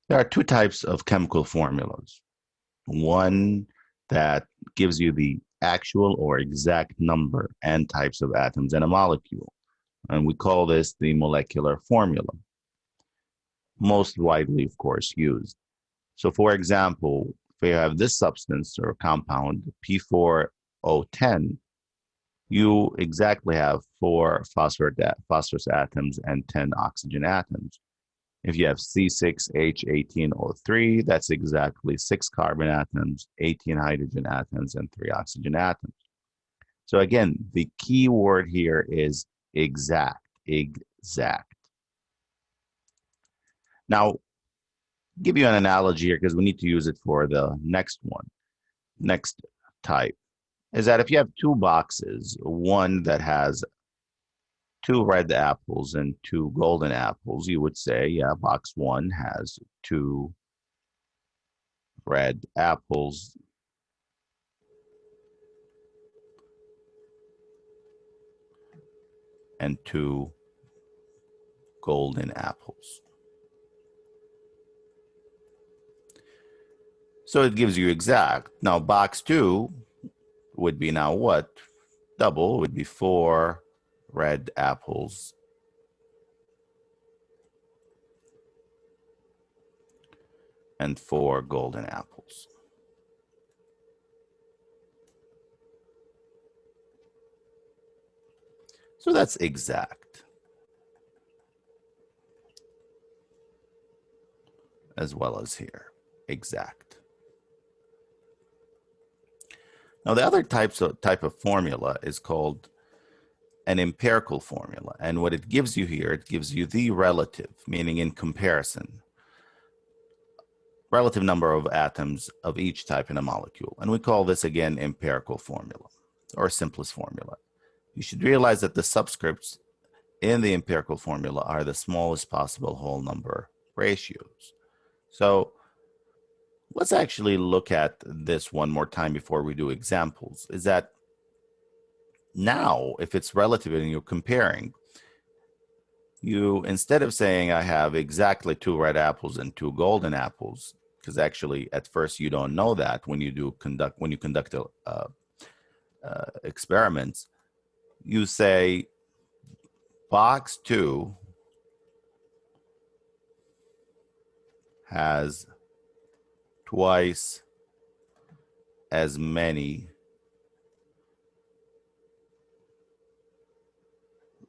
There are two types of chemical formulas. One that gives you the actual or exact number and types of atoms in a molecule. And we call this the molecular formula, most widely, of course, used. So, for example, if you have this substance or compound, P4O10, you exactly have four phosphorus atoms and 10 oxygen atoms. If you have C6H18O3, that's exactly six carbon atoms, 18 hydrogen atoms, and three oxygen atoms. So again, the key word here is exact, exact. Now, give you an analogy here because we need to use it for the next one. Next type is that if you have two boxes, one that has two red apples and two golden apples, you would say, yeah, box one has two red apples and two golden apples. So it gives you exact. Now, box two would be now what? Double would be four red apples and four golden apples. So that's exact, as well as here, exact. Now, the other type of formula is called an empirical formula. And what it gives you here, it gives you the relative, meaning in comparison, relative number of atoms of each type in a molecule. And we call this, again, empirical formula or simplest formula. You should realize that the subscripts in the empirical formula are the smallest possible whole number ratios. So let's actually look at this one more time before we do examples. Is that now, if it's relative and you're comparing, you, instead of saying I have exactly two red apples and two golden apples, because actually at first you don't know that when you conduct experiments, you say box two has twice as many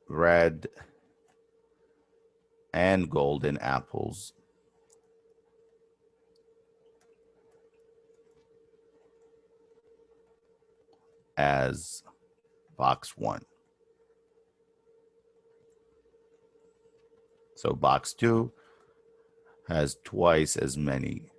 red and golden apples as box one. So box two has twice as many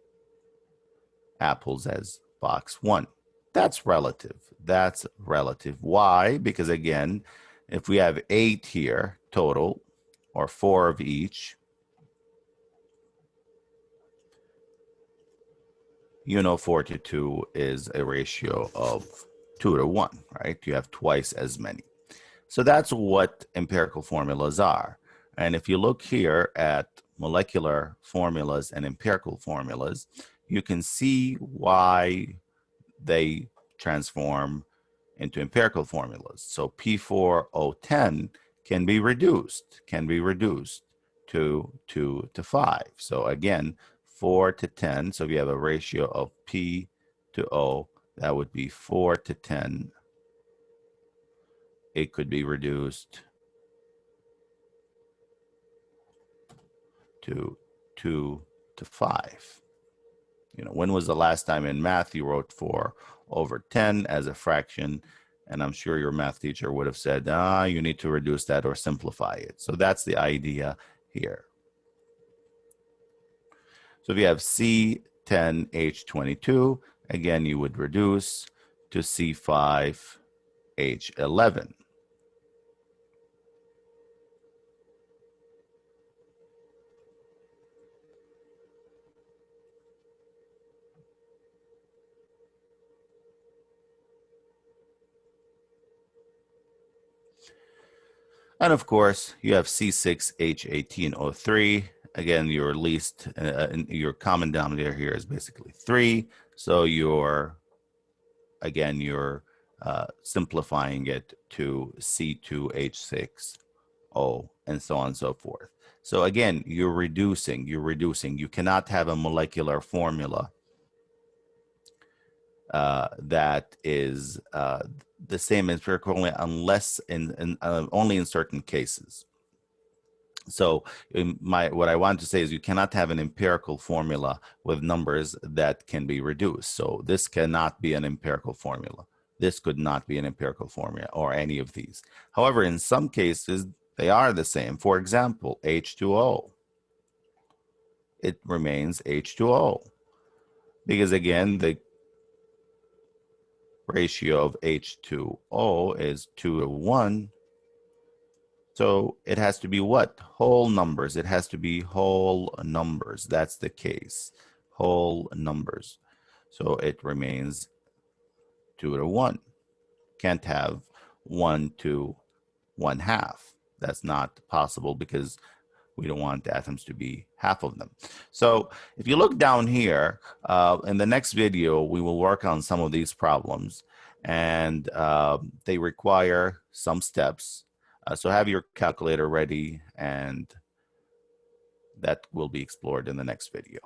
apples as box one. That's relative. That's relative. Why? Because again, if we have 8 here total, or 4 of each, you know 4 to 2 is a ratio of 2 to 1, right? You have twice as many. So that's what empirical formulas are. And if you look here at molecular formulas and empirical formulas, you can see why they transform into empirical formulas. So P4O10 can be reduced to 2 to 5. So again, 4 to 10. So if you have a ratio of P to O, that would be 4 to 10. It could be reduced to 2 to 5. When was the last time in math you wrote 4 over 10 as a fraction? And I'm sure your math teacher would have said, you need to reduce that or simplify it. So that's the idea here. So if you have C10H22, again, you would reduce to C5H11. And of course, you have C6H18O3. again, your least, your common denominator here is basically 3. So you're simplifying it to C2H6O and so on and so forth. So again, you're reducing. You cannot have a molecular formula that is the same as empirical formula unless only in certain cases. So what I want to say is you cannot have an empirical formula with numbers that can be reduced. So this cannot be an empirical formula. This could not be an empirical formula or any of these. However, in some cases, they are the same. For example, H2O. It remains H2O. Because again, the ratio of H2O is 2 to 1. So it has to be what? Whole numbers. It has to be whole numbers. That's the case. Whole numbers. So it remains 2 to 1. Can't have 1 to 1/2. That's not possible because we don't want the atoms to be half of them. So if you look down here, in the next video, we will work on some of these problems, and they require some steps. So have your calculator ready, and that will be explored in the next video.